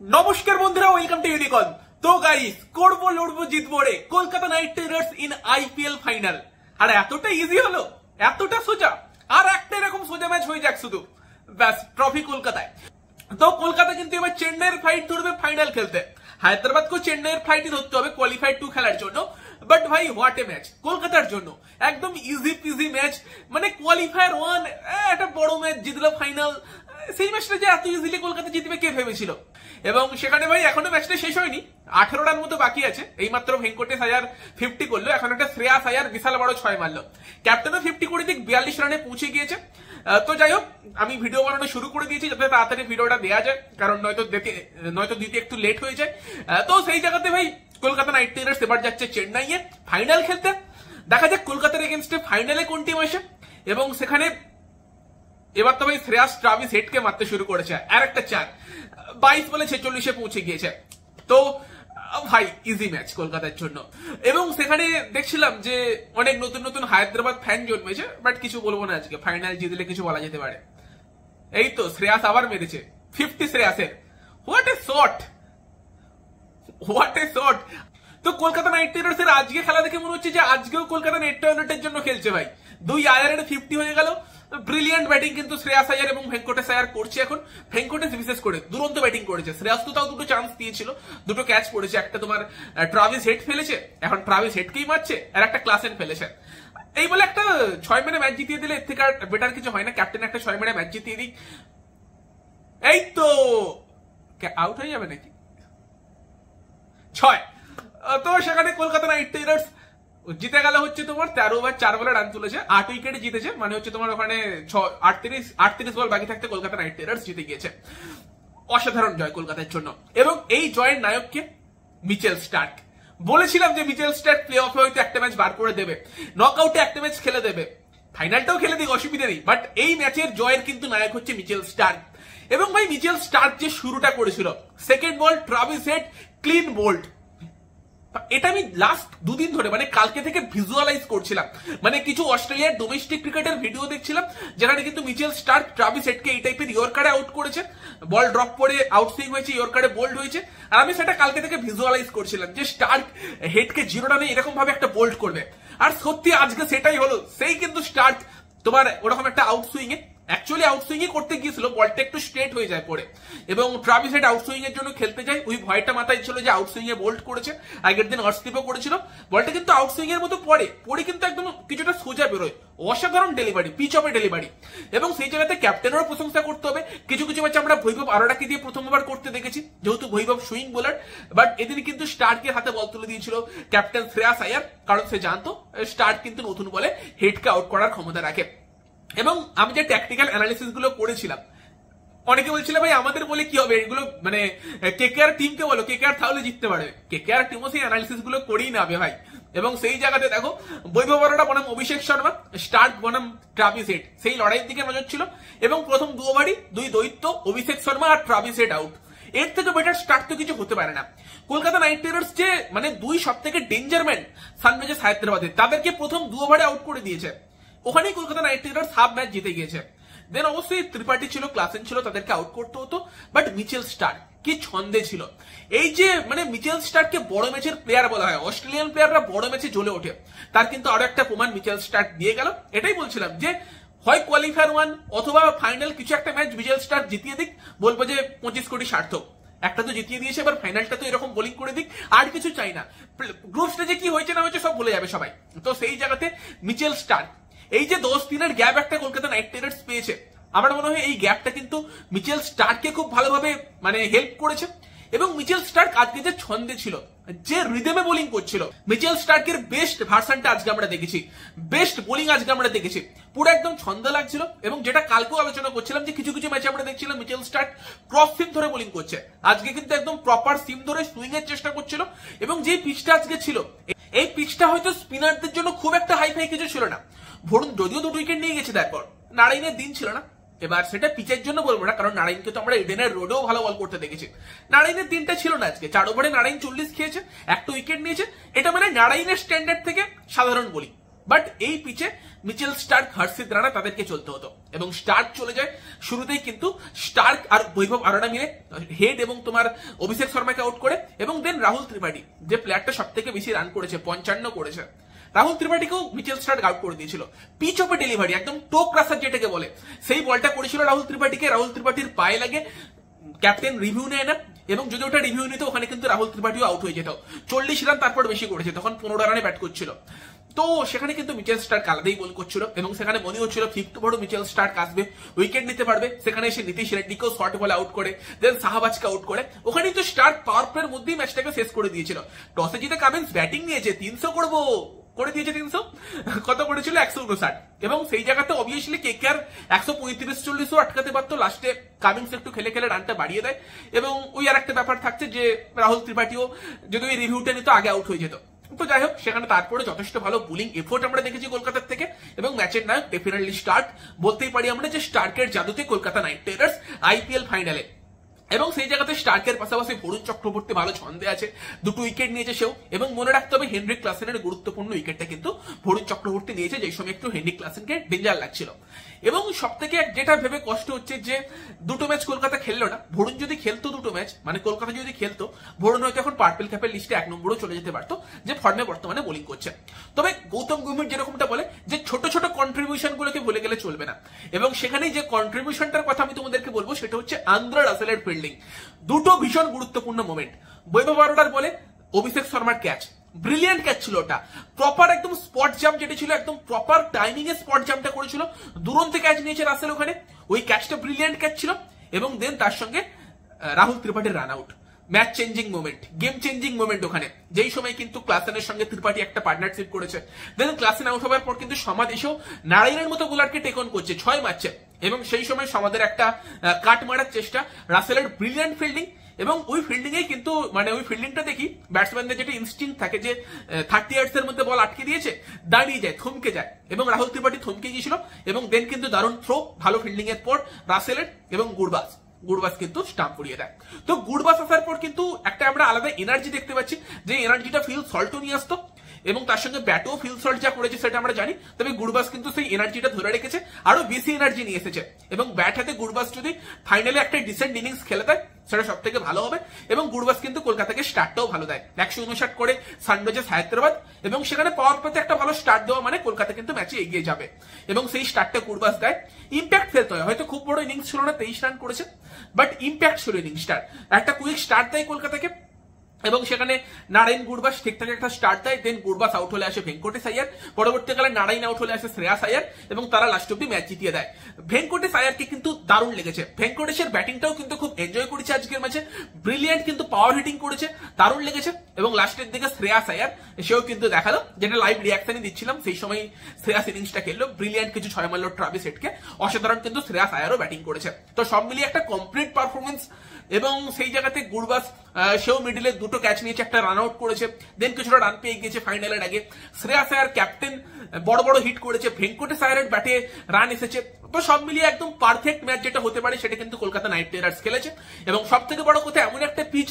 নমস্কার বন্ধুরা, welcome to Unicorn. তো গাইস, করবো লড়বো জিতবো রে Kolkata knight riders in IPL final. আর এতটা ইজি হলো, এতটা সোজা। আর একটা এরকম সোজা ম্যাচ হয়ে যাক শুধু, ব্যাস ট্রফি কলকাতায়। তো কলকাতা কিন্তু এবার চেন্নাইয়ের ফ্লাইট ধরবে ফাইনাল খেলতে। হায়দ্রাবাদকেও চেন্নাইয়ের ফ্লাইটই ধরতে হবে কোয়ালিফাইড 2 খেলার জন্য। বাট ভাই, হোয়াট এ ম্যাচ কলকাতার জন্য, একদম ইজি পিজি ম্যাচ। মানে কোয়ালিফায়ার 1 একটা বড় ম্যাচ জিতলো ফাইনাল। সেই ম্যাচটা যে এত ইজিলি কলকাতা জিতবে কে ভেবেছিল। এবং সেখানে ভাই এখনো ম্যাচটা শেষ হয়নি, 18 রান মতো বাকি আছে। এইমাত্র ভেঙ্কটেশ আয়ার 50 করলো, এখন একটা শ্রেয়াস আয়ার বিশাল বড় 6 মারলো। ক্যাপ্টেনও 50 করে দিক 42 রানে পৌঁছে গিয়েছে। তো যাই হোক, আমি ভিডিও বানানো শুরু করে দিয়েছি যাতে তাড়াতাড়ি ভিডিওটা দেওয়া যায়, কারণ নয়তো দিতে একটু লেট হয়ে যায়। তো সেই জায়গাতে ভাই কলকাতা নাইট রাইডার্স এবার যাচ্ছে চেন্নাইয়ে ফাইনাল খেলতে। দেখা যাক কলকাতার এগেনস্টে ফাইনালে কোন টিম আসে। এবং সেখানে এবার তো ভাই শ্রেয়াস ট্রাভিস হেডকে মারতে শুরু করেছে। আর একটা 4 22 বলে 46-এ পৌঁছে গিয়েছে। তো ভাই ইজি ম্যাচ কলকাতার জন্য। এবং সেখানে দেখছিলাম যে অনেক নতুন নতুন হায়দ্রাবাদ ফ্যান জন্মেছে। বাট কিছু বলবো না, আজকে ফাইনাল জিতলে কিছু বলা যেতে পারে। এই তো শ্রেয়াস আবার মেরেছে 50 শ্রেয়াসের। What a shot, what a shot. তো কলকাতা নাইট রাইডার্স এর আজকে খেলা দেখে মনে হচ্ছে যে আজকেও কলকাতা নেটের জন্য খেলছে ভাই। 2 আয়ারের 50 হয়ে গেল। ব্রিলিয়ান্ট ব্যাটিং কিন্তু শ্রেয়াস আয়ার এবং ভেঙ্কটেশ আয়ার করছে এখন। ভেঙ্কটেশ বিশেষ করে দুরন্ত ব্যাটিং করেছে। শ্রেয়াস তো তাও দুটো চান্স দিয়েছিল, দুটো ক্যাচ পড়েছে। একটা তোমার ট্রাভিস হেড ফেলেছে, এখন ট্রাভিস হেডকেই মারছে। আর একটা ক্লাসেন ফেলেছে। এই বলে একটা 6 মেরে ম্যাচ জিতিয়ে দিলে এর থেকে আর বেটার কিছু হয় না। ক্যাপ্টেন একটা 6 মেরে ম্যাচ জিতিয়ে দিক। এই তো আউট হয়ে যাবে নাকি 6। তো সেখানে কলকাতা নাইট রাইডার্স জিতে গেল হচ্ছে তোমার 13 ওভার 4 বলে রান তুলেছে, 8 উইকেটে জিতেছে। মানে হচ্ছে তোমার ওখানে 38 বল বাকি থাকতে কলকাতা নাইট রাইডার্স জিতে গিয়েছে। অসাধারণ জয় কলকাতার জন্য। এবং এই জয়ের নায়ককে মিচেল স্টার্ক। বলেছিলাম যে মিচেল স্টার্ক প্লে অফে হয়তো একটা ম্যাচ বার করে দেবে, নকআউটে একটা ম্যাচ খেলে দেবে, ফাইনালটাও খেলে দিক, অসুবিধা নেই। বাট এই ম্যাচের জয়ের কিন্তু নায়ক হচ্ছে মিচেল স্টার্ক। এবং ভাই মিচেল স্টার্ক যে শুরুটা করেছিল, সেকেন্ড বল ট্রাভিস হেড ক্লিন বোল্ড, এটা আমি লাস্ট 2 দিন ধরে মানে কালকে থেকে ভিজুয়ালাইজ করছিলাম। মানে কিছু অস্ট্রেলিয়ার ডোমেস্টিক ক্রিকেটের ভিডিও দেখছিলাম যেখানে কিন্তু মিচেল স্টার্ক ট্রাভিস হেডকে এই টাইপের ইয়র্কারে আউট করেছে, বল ড্রপ করে আউটসুইং হয়েছে, ইয়র্কারে বোল্ড হয়েছে। আর আমি সেটা কালকে থেকে ভিজুয়ালাইজ করছিলাম যে স্টার্ক হেডকে 0 রানে এরকম ভাবে একটা বোল্ড করবে। আর সত্যি আজকে সেটাই হলো। সেই কিন্তু স্টার্ক তোমার ওরকম একটা আউটসুইং এ অ্যাকচুয়ালি আউটসুইং এ করতে গিয়েছিল, বলটা একটু স্ট্রেট হয়ে যায় পরে। এবং ট্রাভিস হেড আউটসুইং এর জন্য খেলতে যায়, ওই ভয়টা মাথায় ছিল যে আউটসুইং এ বোল্ড করেছে। আগের দিন অর্সলিপও করেছিল, বলটা কিন্তু আউটসুইং এর মতো পরে কিন্তু একদম কিছুটা সোজা বেরোয়। অসাধারণ ডেলিভারি, পিচ অফে ডেলিভারি। এবং সেই জায়গাতে ক্যাপ্টেনেরও প্রশংসা করতে হবে। কিছু কিছু ম্যাচে আমরা ভৈভব আরোরাকে দিয়ে প্রথমবার করতে দেখেছি, যেহেতু ভৈভব সুইং বোলার। বাট এদিন কিন্তু স্টার্কের হাতে বল তুলে দিয়েছিল ক্যাপ্টেন শ্রেয়াস আয়ার, কারণ সে জানতো স্টার্ক কিন্তু নতুন বলে হেডকে আউট করার ক্ষমতা রাখে। এবং আমি যে ট্যাকটিক্যাল অ্যানালিসিস গুলো করেছিলাম, অনেকে বলছিল ভাই আমাদের বলে কি হবে, এগুলো মানে কেকেআর টিমকে বলো, কেকেআর তাহলে জিততে পারবে। কেকেআর টিমও সেই অ্যানালিসিস গুলো করেই নেবে ভাই। এবং সেই জায়গাতে দেখো বৈভব আরোরা বনাম অভিষেক শর্মা, স্টার্ক বনাম ট্রাভিস হেড, সেই লড়াইয়ের দিকে নজর ছিল। এবং প্রথম 2 ওভারই 2 দৈত্য, অভিষেক শর্মা আর ট্রাভিস হেড আউট। এর থেকে বেটার স্টার্ট তো কিছু হতে পারে না। কলকাতা নাইট রাইডার্স যে মানে 2 সবথেকে ডেঞ্জার ম্যান সানরাইজার্স হায়দ্রাবাদের, তাদেরকে প্রথম 2 ওভারে আউট করে দিয়েছে। ওখানেই Kolkata knight Riders half match জিতে গিয়েছে। দেন অবশ্যই ত্রিপাঠী ছিল, ক্লাসেন ছিল, তাদেরকে আউট করতে হতো। বাট মিচেল স্টার্ক কি ছন্দে ছিল। এই যে মানে মিচেল স্টার্ককে বড় ম্যাচের প্লেয়ার বলা হয়, অস্ট্রেলিয়ান প্লেয়াররা বড় ম্যাচে জ্বলে ওঠে, তার কিন্তু আরো একটা প্রমাণ মিচেল স্টার্ক দিয়ে গেল। এটাই বলছিলাম যে হয় কোয়ালিফায়ার 1 অথবা ফাইনাল কিছু একটা ম্যাচ মিচেল স্টার্ক জিতিয়ে দিক, বলবো যে 25 কোটি সার্থক। একটা তো জিতিয়ে দিয়েছে, এবার ফাইনালটা তো এরকম বোলিং করে দিক, আর কিছু চাই না। গ্রুপ স্টেজে কি হয়েছে না হয়েছে সব ভুলে যাবে সবাই। তো সেই জায়গাতে মিচেল স্টার্ক এই যে 10 দিনের গ্যাপ একটা কলকাতা নাইট রাইডার্স পেয়েছে, আমার মনে হয় এই গ্যাপটা কিন্তু মিচেল স্টার্ককে খুব ভালোভাবে মানে হেল্প করেছে। এবং মিচেল স্টার্ক আজকে যে ছন্দে ছিল, যে রিদমে বোলিং করছিল, মিচেল স্টার্কের বেস্ট ভার্সনটা আজকে আমরা দেখেছি, বেস্ট বোলিং আজকে আমরা দেখেছি। পুরো একদম ছন্দ লাগছিল। এবং যেটা কালকেও আলোচনা করছিলাম যে কিছু কিছু ম্যাচে আমরা দেখছিলাম মিচেল স্টার্ক ক্রস সিম ধরে বোলিং করছে, আজকে কিন্তু একদম প্রপার সিম ধরে সুইং এর চেষ্টা করছিল। এবং যে পিচটা আজকে ছিল, এই পিচটা হয়তো স্পিনারদের জন্য খুব একটা হাই ফাই কিছু ছিল না। ভরুন যদিও 2 উইকেট নিয়ে গেছে, তারপর নারায়ণের দিন ছিল না। এবার সেটা পিচের জন্য বলবো না, কারণ নারায়ণকে তো আমরা ইডেনের রোডেও ভালো বল করতে দেখেছি। নারায়ণের দিনটা ছিল না আজকে। 4 ওভারে নারায়ণ 40 খেয়েছে, একটা উইকেট নিয়েছে। এটা মানে নারায়ণের স্ট্যান্ডার্ড থেকে সাধারণ বোলিং। বাট এই পিচে মিচেল স্টার্ক, হর্ষিত রানা তাদেরকে চলতে হতো এবং স্টার্ক চলে যায় শুরুতেই, কিন্তু স্টার্ক আর বৈভব আরোরা মিলে হেড এবং তোমার অভিষেক শর্মাকে আউট করে, এবং দেন রাহুল ত্রিপাঠী যে প্লেয়ারটা সব থেকে বেশি রান করেছে 55 করেছে, রাহুল ত্রিপাঠীকেও মিচেল স্টার্ক আউট করে দিয়েছিল। পিচ অফে ডেলিভারি একদম টোক রাসার যেটাকে বলে, সেই বলটা করেছিল রাহুল ত্রিপাঠীকে, রাহুল ত্রিপাঠীর পায়ে লাগে, ক্যাপ্টেন রিভিউ নেয় না, এবং যদি ওটা রিভিউ নিত ওখানে কিন্তু রাহুল ত্রিপাঠীও আউট হয়ে যেত। 40 রান তারপর বেশি করেছে, তখন 15 রানে ব্যাট করছিল। তো সেখানে কিন্তু মিচেল স্টার্ক আলাদাই বল করছিল এবং সেখানে মনে হচ্ছিল ফিফথ বড় মিচেল স্টার্ক আসবে, উইকেট নিতে পারবে। সেখানে এসে নীতিশ রেড্ডিকেও শর্ট বলে আউট করে, দেন শাহবাজকে আউট করে, ওখানে তো স্টার্ক পাওয়ার প্লের মধ্যেই ম্যাচটাকে শেষ করে দিয়েছিল। টসে জিতে কামিন্স ব্যাটিং নিয়েছে, 300 করবো করে দিয়েছে, 300 কত করেছিল 159, এবং সেই জায়গাতে অবভিয়াসলি কেকেআর 135-40 আটকাতে পারতো। লাস্টে কামিন্স একটু খেলে খেলে রানটা বাড়িয়ে দেয়, এবং ওই আর একটা ব্যাপার থাকছে যে রাহুল ত্রিপাঠীও যদি ওই রিভিউটা নিত আগে আউট হয়ে যেত। তো যাই হোক, সেখানে তারপরে যথেষ্ট ভালো বোলিং এফোর্ট আমরা দেখেছি কলকাতার থেকে, এবং ম্যাচের নায়ক ডেফিনেটলি স্টার্ক। বলতেই পারি আমরা যে স্টার্কের জাদুতে কলকাতা নাইট রাইডার্স আইপিএল ফাইনালে। এবং সেই জায়গাতে স্টার্কের পাশাপাশি বরুণ চক্রবর্তী ভালো ছন্দে আছে, 2 উইকেট নিয়েছে সেও, এবং মনে রাখতে হবে হেনরিক ক্লাসেনের গুরুত্বপূর্ণ উইকেটটা কিন্তু বরুণ চক্রবর্তী নিয়েছে, যেই সময় একটু হেনরিক ক্লাসেনকে ডেঞ্জার লাগছিল। এবং সব থেকে যেটা ভেবে কষ্ট হচ্ছে যে 2 ম্যাচ কলকাতা খেললো না। বরুণ যদি খেলতো 2 ম্যাচ, মানে কলকাতা যদি খেলতো, বরুণ হয়তো এখন পার্পল ক্যাপের লিস্টে 1 নম্বরেও চলে যেতে পারতো, যে ফর্মে বর্তমানে বোলিং করছে। তবে গৌতম গম্ভীর যেরকমটা বলে যে ছোট ছোট কন্ট্রিবিউশন গুলোকে ভুলে গেলে চলবে না, এবং সেখানে যে কন্ট্রিবিউশনটার কথা আমি তোমাদেরকে বলবো সেটা হচ্ছে আন্দ্রে রাসেলের ফিল্ডিং। 2 ভীষণ গুরুত্বপূর্ণ মোমেন্ট, বৈভব আরোরার বলে অভিষেক শর্মার ক্যাচ, ব্রিলিয়ান্ট ক্যাচ ছিল ওটা, প্রপার একদম স্পট জাম্প যেটা ছিল, একদম প্রপার টাইমিং এ স্পট জাম্পটা করেছিল, দুরন্ত ক্যাচ নিয়েছে রাসেল ওখানে, ওই ক্যাচটা ব্রিলিয়ান্ট ক্যাচ ছিল। এবং দেন তার সঙ্গে রাহুল ত্রিপাঠীর run out, match changing moment, game changing moment ওখানে, যেই সময় কিন্তু ক্লাসেনের সঙ্গে ত্রিপাঠী একটা পার্টনারশিপ করেছে। দেন ক্লাসেন আউট হওয়ার পর কিন্তু সমাজ এসেও নারায়ণের মতো বোলারকে টেক অন করছে, 6 মারছে, এবং সেই সময় সমাজের একটা কাট মারার চেষ্টা, রাসেলের ব্রিলিয়ান্ট ফিল্ডিং, এবং ওই ফিল্ডিং এ কিন্তু মানে ওই ফিল্ডিংটা দেখি ব্যাটসম্যানদের যেটা ইনস্টিংক্ট থাকে যে 30 ইয়ার্স এর মধ্যে বল আটকে দিয়েছে, দাঁড়িয়ে যায়, থমকে যায়, এবং রাহুল ত্রিপাঠী থমকে গিয়েছিল, এবং দেন কিন্তু দারুণ থ্রো, ভালো ফিল্ডিং এর পর রাসেলের, এবং গুরবাস কিন্তু স্টাম্প করিয়ে দেয়। তো গুরবাস আসার পর কিন্তু একটা আমরা আলাদা এনার্জি দেখতে পাচ্ছি, যে এনার্জিটা ফিল সল্টও নিয়ে আসতো, এবং তার সঙ্গে ব্যাটও ফিল সল্ট যা করেছে সেটা আমরা জানি। তবে গুরবাস কিন্তু সেই এনার্জিটা ধরে রেখেছে, আরো বেশি এনার্জি নিয়ে এসেছে, এবং ব্যাট হাতে গুরবাস যদি ফাইনালে একটা ডিসেন্ট ইনিংস খেলে দেয় সেটা সব থেকে ভালো হবে। এবং গুরবাস কিন্তু কলকাতাকে স্টার্টটাও ভালো দেয়, 159 করে সানরাইজার্স হায়দ্রাবাদ, এবং সেখানে পাওয়ার প্লেতে একটা ভালো স্টার্ট দেওয়া মানে কলকাতা কিন্তু ম্যাচে এগিয়ে যাবে, এবং সেই স্টার্টটা গুরবাস দেয়। ইম্প্যাক্ট ফেলতে হয়, হয়তো খুব বড় ইনিংস ছিল না, 23 রান করেছে, বাট ইম্প্যাক্ট ছিল ইনিংসটার, একটা কুইক স্টার্ট দেয় কলকাতাকে, এবং সেখানে নারায়ণ গুরবাস ঠিকঠাক একটা স্টার্ট দেয়। দেন গুরবাস আউট হলে আসে ভেঙ্কটেশ আয়ার, পরবর্তীকালে নারায়ণ আউট হলে আসে শ্রেয়াস আয়ার, এবং তারা লাস্ট অব্দি ম্যাচ জিতিয়ে দেয়। ভেঙ্কটেশ আয়ারকে কিন্তু দারুণ লেগেছে, ভেঙ্কটেশের ব্যাটিংটাও কিন্তু খুব এনজয় করেছে আজকের ম্যাচে, ব্রিলিয়ান্ট কিন্তু পাওয়ার হিটিং করেছে, দারুণ লেগেছে। এবং লাস্টের দিকে শ্রেয়াস আয়ার সেও কিন্তু দেখালো, যেটা লাইভ রিয়াকশনই দিচ্ছিলাম, সেই সময় শ্রেয়াস ইনিংসটা খেললো, ব্রিলিয়ান্ট কিছু 6 মারলো ট্রাভিস হেডকে, অসাধারণ কিন্তু শ্রেয়াস আয়ারও ব্যাটিং করেছে। তো সব মিলিয়ে একটা কমপ্লিট পারফরমেন্স, এবং সেই জায়গাতে গুরবাস সেও মিডিলে 2 ক্যাচ নিয়েছে, একটা রান আউট করেছে, দেন কিছুটা রান পেয়ে গিয়েছে ফাইনালের আগে। শ্রেয়াস আয়ার ক্যাপ্টেন বড় বড় হিট করেছে, ভেঙ্কটেশ আয়ারের ব্যাটে রান এসেছে। তো সব মিলিয়ে একদম পারফেক্ট ম্যাচ যেটা হতে পারে সেটা কিন্তু কলকাতা নাইট রাইডার্স খেলেছে। এবং সব থেকে বড় কথা, এমন একটা পিচ,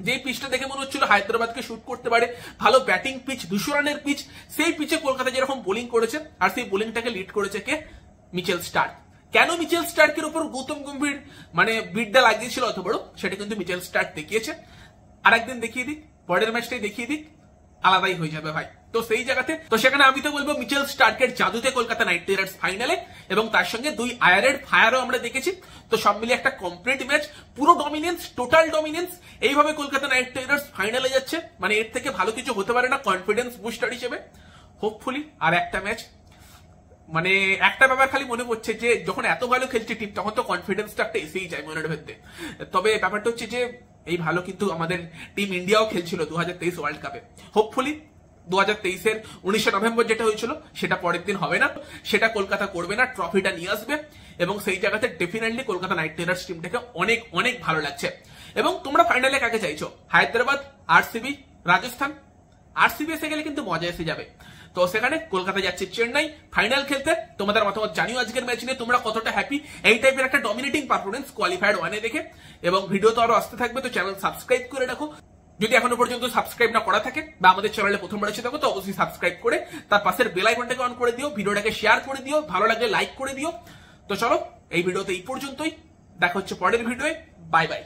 যে পিচটা দেখে মনে হচ্ছিল হায়দ্রাবাদকে শুট করতে পারে, ভালো ব্যাটিং পিচ, 200 রানের পিচ, সেই পিচে কলকাতা যেরকম বোলিং করেছে, আর সেই বোলিংটাকে লিড করেছে কে? Mitchell Starc. কেন মিচেল স্টার্কের উপর গৌতম গম্ভীর মানে বিডটা লাগিয়েছিল অত বড়, সেটা কিন্তু মিচেল স্টার্ক দেখিয়েছে। আর একদিন দেখিয়ে দিক, পরের ম্যাচটাই দেখিয়ে দিক, আলাদাই হয়ে যাবে ভাই। তো সেই জায়গাতে তো সেখানে আমি তো বলবো মিচেল স্টার্কের জাদুতে কলকাতা নাইট রাইডার্স ফাইনালে, এবং তার সঙ্গে 2 আয়ারের ফায়ারও আমরা দেখেছি। তো সব মিলিয়ে একটা কমপ্লিট ম্যাচ, পুরো ডমিনেন্স, টোটাল ডমিনেন্স, এইভাবে কলকাতা নাইট রাইডার্স ফাইনালে যাচ্ছে, মানে এর থেকে ভালো কিছু হতে পারে না কনফিডেন্স বুস্টার হিসেবে। হোপফুলি আর একটা ম্যাচ, মানে একটা ব্যাপার খালি মনে পড়ছে যে যখন এত ভালো খেলছে টিম, তখন তো কনফিডেন্সটা একটা এসেই যায় মনের ভেতরে। তবে ব্যাপারটা হচ্ছে যে এই ভালো কিন্তু আমাদের টিম ইন্ডিয়াও খেলছিল 2023 ওয়ার্ল্ড কাপে। হোপফুলি 2023-এর 19 নভেম্বর যেটা হয়েছিল সেটা পরের দিন হবে না, সেটা কলকাতা করবে না, ট্রফিটা নিয়ে আসবে। এবং সেই জায়গাতে ডেফিনেটলি কলকাতা নাইট রাইডার্স টিমটাকে অনেক অনেক ভালো লাগছে। এবং তোমরা ফাইনালে কাকে চাইছো? হায়দ্রাবাদ, আরসিবি, রাজস্থান? আরসিবি এসে গেলে কিন্তু মজা এসে যাবে। তো সেখানে কলকাতা যাচ্ছে চেন্নাই ফাইনাল খেলতে। তোমাদের মতামত জানিও আজকের ম্যাচ নিয়ে, তোমরা কতটা হ্যাপি এই টাইপের একটা ডমিনেটিং পারফরমেন্স কোয়ালিফায়ার 1-এ দেখে। এবং ভিডিও তো আরো আসতে থাকবে, তো চ্যানেল সাবস্ক্রাইব করে রাখো। যদি এখনো পর্যন্ত সাবস্ক্রাইব না করা থাকে বা আমাদের চ্যানেলে প্রথমবার এসে থাকো তো অবশ্যই সাবস্ক্রাইব করে তার পাশের বেল আইকনটাকে অন করে দিও, ভিডিওটাকে শেয়ার করে দিও, ভালো লাগলে লাইক করে দিও। তো চলো এই ভিডিওতে এই পর্যন্তই, দেখা হচ্ছে পরের ভিডিওয়ে। Bye bye.